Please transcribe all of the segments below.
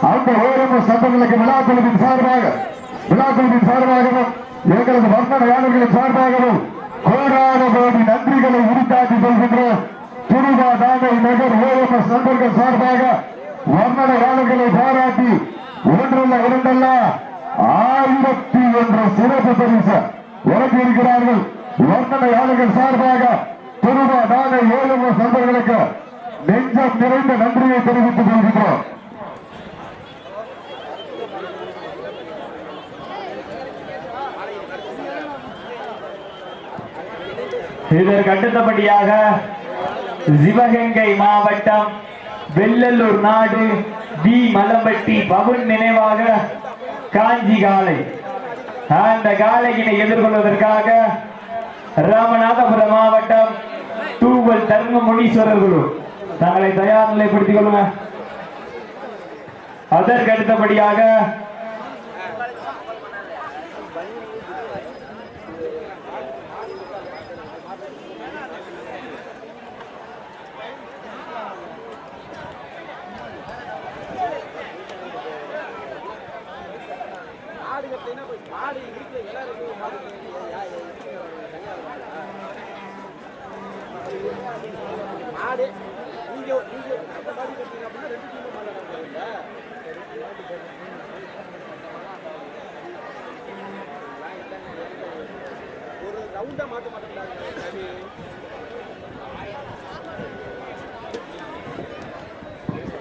அந்த ஓரம சட்டங்களுக்கு விழாக்குழுவின் சார்பாகவும் எங்களது வர்ணனையாளர்களின் சார்பாகவும் கோடான கோடி நன்றிகளை உரித்தாக்கி கொள்கின்றோம். துருவா நாகை நகர் ஓஎம்எஸ் நண்பர்கள் சார்பாக வர்ணனையாளர்களை பாராட்டி ஒன்றல்ல இரண்டல்ல 1001 சிறப்பு பரிசு வழங்கியிருக்கிறார்கள். வர்ணனையாளர்கள் சார்பாக துருவா நாகை ஓஎம்எஸ் நண்பர்களுக்கு நெஞ்சம் நிறைந்த நன்றியை தெரிவித்துக் கொள்கின்றோம். இதற்கு அடுத்தபடியாக சிவகங்கை மாவட்டம் வெள்ளலூர் நாடு வி மலம்பட்டி பவுன் நினைவாக காஞ்சி காளை. அந்த காளையினை எதிர்கொள்வதற்காக ராமநாதபுரம் மாவட்டம் தூவல் தர்ம முனீஸ்வரர் குழு தங்களை தயார் நிலைப்படுத்திக் கொள்ளுங்க. அதற்கு அடுத்தபடியாக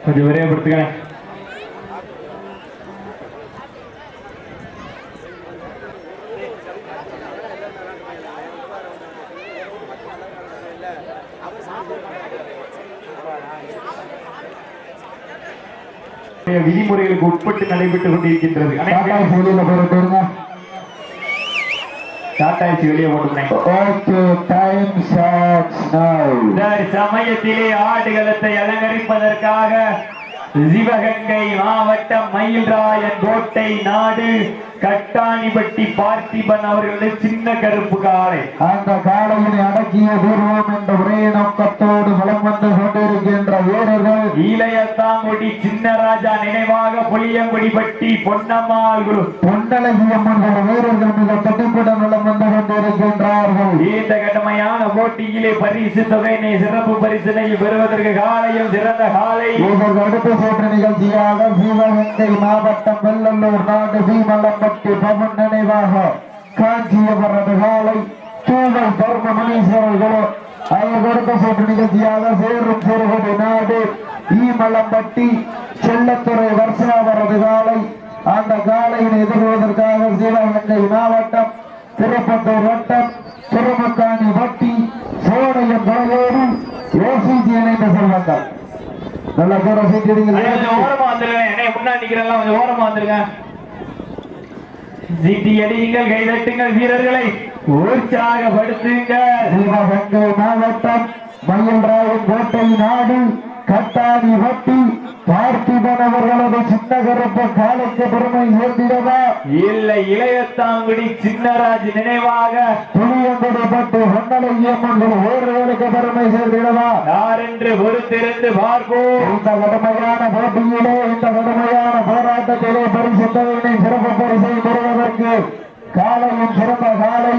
கொஞ்சம் விரைவுபடுத்துங்க. விதிமுறைகளுக்கு உட்பட்டு நடைபெற்றுக் கொண்டிருக்கின்றது. சமயத்திலே ஆடுகளத்தை அலங்கரிப்பதற்காக சிவகங்கை மாவட்டம் மயில்ராயன் கோட்டை நாடு கட்டாணிப்பட்டி பார்த்திபன் அவர்களது சின்ன கருப்பு காளை. அந்த காளையினை அடக்கிய பூர்வம் என்ற ஒரே நோக்கத்தோடு வலம் வந்து கொண்டிருக்கின்ற வீரர்கள் ஈலையத்தாங்குடி சின்னராஜா நினைவாக புளியங்குடிப்பட்டி பொன்னம்மாள் குழு பொன்னழகியம்மன் வீரர்கள் மிக துடிப்புடன் வலம் வந்து கொண்டிருக்கின்றார்கள். இந்த கடுமையான போட்டியிலே பரிசு தொகையினை சிறப்பு பரிசினை பெறுவதற்கு காலையும் சிறந்த காலை. அடுத்த சுற்று நிகழ்ச்சியாக சிவகங்கை மாவட்டம் வெள்ளலூர் நாடு வீமலம்பட்டி பவன் நினைவாக காஞ்சியவரது காலை தூவல் தர்ம முனீஸ்வரர்களோ. அதற்கு அடுத்த சுற்று நிகழ்ச்சியாக சேரும் சிறுகுடி நாடு ஈமலம்பட்டி செல்லத்துறை வர்ஷாவரது காலை. அந்த காலையினை எதிர்கொள்வதற்காக சிவகங்கை மாவட்டம் திருப்பத்தூர் வட்டம் திருமக்காணி வட்டி சோழையம் தலையோடு யோசிச்சு இணைந்த செல்வங்கள். நல்ல பேர ஓரமா வந்துருங்க. முன்னாடி நிக்கிறேன், கொஞ்சம் ஓரமா வந்துருங்க. சீட்டி அடியுங்கள், கைதட்டுங்கள், வீரர்களை உற்சாகப்படுத்துங்க. சிவகங்கை மாவட்டம் மயில்ராயன் கோட்டை நாடு கட்டாணி வட்டி பார்த்திபன் அவர்களது சின்ன கருப்பு காலைக்கு பெருமை சேர்த்திடவா? இல்லை, இளையத்தாங்குடி சின்னராஜ் நினைவாக புளியங்குடிப்பட்டு பொன்னழகியம்மன் வீரர்களுக்கு பெருமை சேர்த்திடவா? யார் என்று பொறுத்திருந்து பார்ப்போம். இந்த கடுமையான போட்டியிலே, இந்த கடுமையான போராட்டத்திலே பரிசுத்தவனை சிறப்பு பரிசை பெறுவதற்கு காலையும் சிறந்த காலை,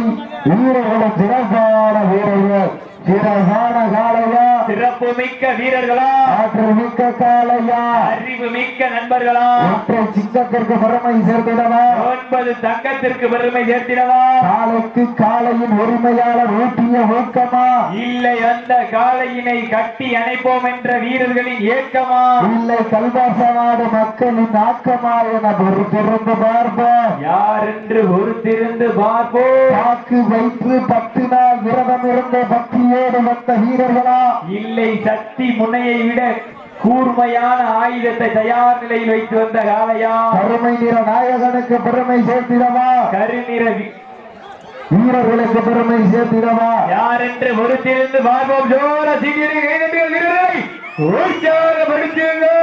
வீரர்களும் சிறப்பான வீரர்கள். சிறப்பான காலையா, சிறப்பு மிக்க வீரர்களா, ஆற்றல் மிக்க காலையா, அறிவு மிக்க நண்பர்களா, ஒற்றை சிங்கத்திற்கு பெருமை சேர்த்திடவா? 9 தங்கத்திற்கு பெருமை சேர்த்திடவா? காலைக்கு காலையின் உரிமையாளர் ஊட்டிய ஊக்கமா? இல்லை, அந்த காளையினை கட்டி அணைப்போம் என்ற வீரர்களின் ஏக்கமா? இல்லை, கல்வாசநாடு மக்களின் ஆக்கமா என பொறுத்திருந்து பார்ப்போம். யார் என்று பொறுத்திருந்து பார்ப்போம். வாக்கு வைத்து 10 நாள் விரதம் இருந்த பக்தியோடு வந்த வீரர்களா? இல்லை, சக்தி முனையை விட கூர்மையான ஆயுதத்தை தயார் நிலையில் வைத்து வந்த காளையா? கருமை நிற நாயகனுக்கு பெருமை சேர்த்திடவா? கருநிற வீரர்களுக்கு பெருமை சேர்த்திடவா? யார் என்று பொறுத்திருந்து பார்ப்போம். ஜோர வீரர்களை உற்சாகப்படுத்துங்கள்.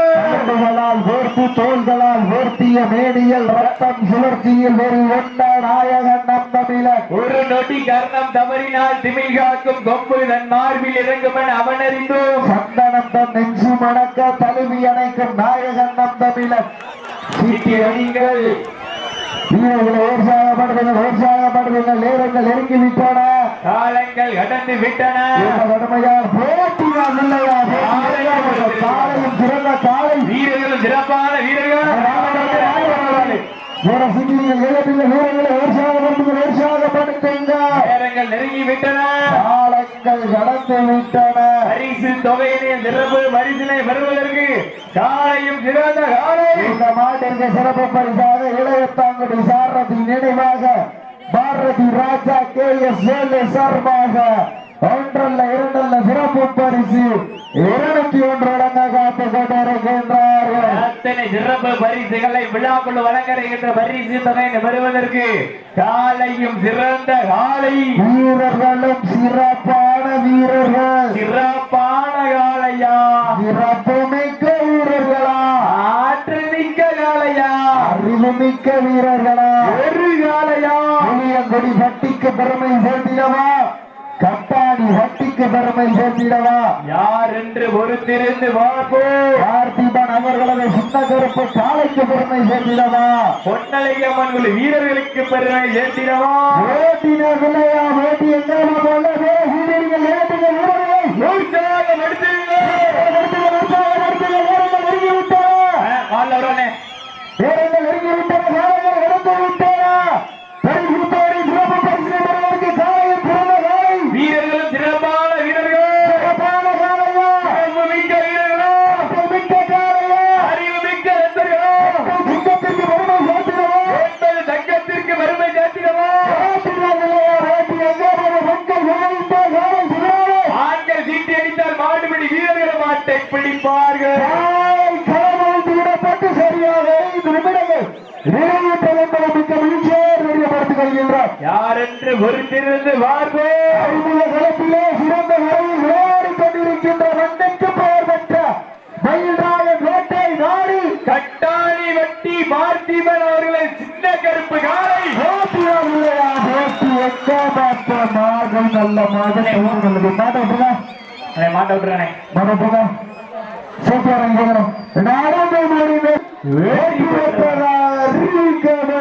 வேர்த்து தோள்களால் வேர்த்திய மேனியல் ரத்தம் சுழற்சியில் ஒரு ஒன்ற நாயகன் நம் தமிழன். ஒரு நொடி கர்ணம் தவறினால் திமில் காக்கும் கொம்பு தன் மார்பில் இறங்குமன் அவனறிந்தோம். சந்தனம் தன் நெஞ்சு மணக்க தழுவி அணைக்கும் நாயகன் நம் தமிழன். சீட்டி அடிங்கள். வீரர்களை உற்சாகப்படுத்துங்கள். நேரங்கள் நெருங்கி விட்டன. காலங்கள் கடந்து விட்டன. கடுமையார் போட்டியால் இல்லையா? காலையும் சிறந்த காலை. வீரர்களும் சிறப்பான வீரர்கள். நேரங்கள் நெருங்கி விட்டன. காலங்கள் கடந்து விட்டன. பரிசு தொகையினை சிறப்பு பரிசினை பெறுவதற்கு காலையும் சிறந்த காலை. இந்த மாட்டிற்கு சிறப்பு பரிசாக இளையத்தாங்குடி சாரதி நினைவாக பாரதி ராஜா KS வேலு சார்பாக ஒன்றல்ல இரண்டல்ல சிறப்பு பரிசு 201 வழங்க காத்துக் கொண்டிருக்கின்றார்கள். அத்தனை சிறப்பு பரிசுகளை விழாக்குள் வழங்குகின்ற பரிசு தொகையினை பெறுவதற்கு காலையும் சிறந்த காலை. வீரர்களும் சிறப்பான வீரர்கள். சிறப்பான காலையா? சிறப்பு மிக்க வீரர்களா? ஆற்றல் மிக்க காலையா? அறிவு மிக்க வீரர்களா? ஒரு காலையா? புளியங்குடி பட்டிக்கு பெருமை சேர்த்திடவா? கட்டாணி வட்டிக்கு பெருமை சேர்த்திடவா? யார் என்று பொறுத்திருந்து பார்ப்போம். பார்த்திபன் அவர்களது சின்ன கருப்பு காலைக்கு பெருமை சேர்த்திடவா? பொன்னலையம்மன் குழு வீரர்களுக்கு பெருமை சேர்த்திடவா? ஓட்டினர் இல்லையா? ஓட்டி எங்க போல வீரர்கள் வீரர்கள் வீரர்களும் சிறப்பான வீரர்கள். சிறப்பான காலையா? சிறப்பு மிக்க வீரர்களா? மிக்க காலையா? அறிவு மிக்க நண்பர்களா? சிங்கத்திற்கு பெருமை சேர்த்திடவா? என்பது சங்கத்திற்கு பெருமை சேர்த்திடவா? ஆண்கள் சீட்டி அடித்தால் மாடுபிடி வீரர்கள் மாட்டை பிடிப்பார்கள். விடப்பட்டு சரியாக 5 நிமிடங்கள் யார் என்று பொறுத்திருந்து பார்ப்போம். களத்திலே சிறந்த முறையில் விளையாடிக் கொண்டிருக்கின்ற வண்டைக்கு பெயர் பெற்ற மயில்ராயன் வேட்டை நாடு கட்டாணி வட்டி பார்த்திபன் அவர்களின் சின்ன கருப்பு காலை. நல்ல மாதம் மாட்ட விட்டுறானே. சூப்பர்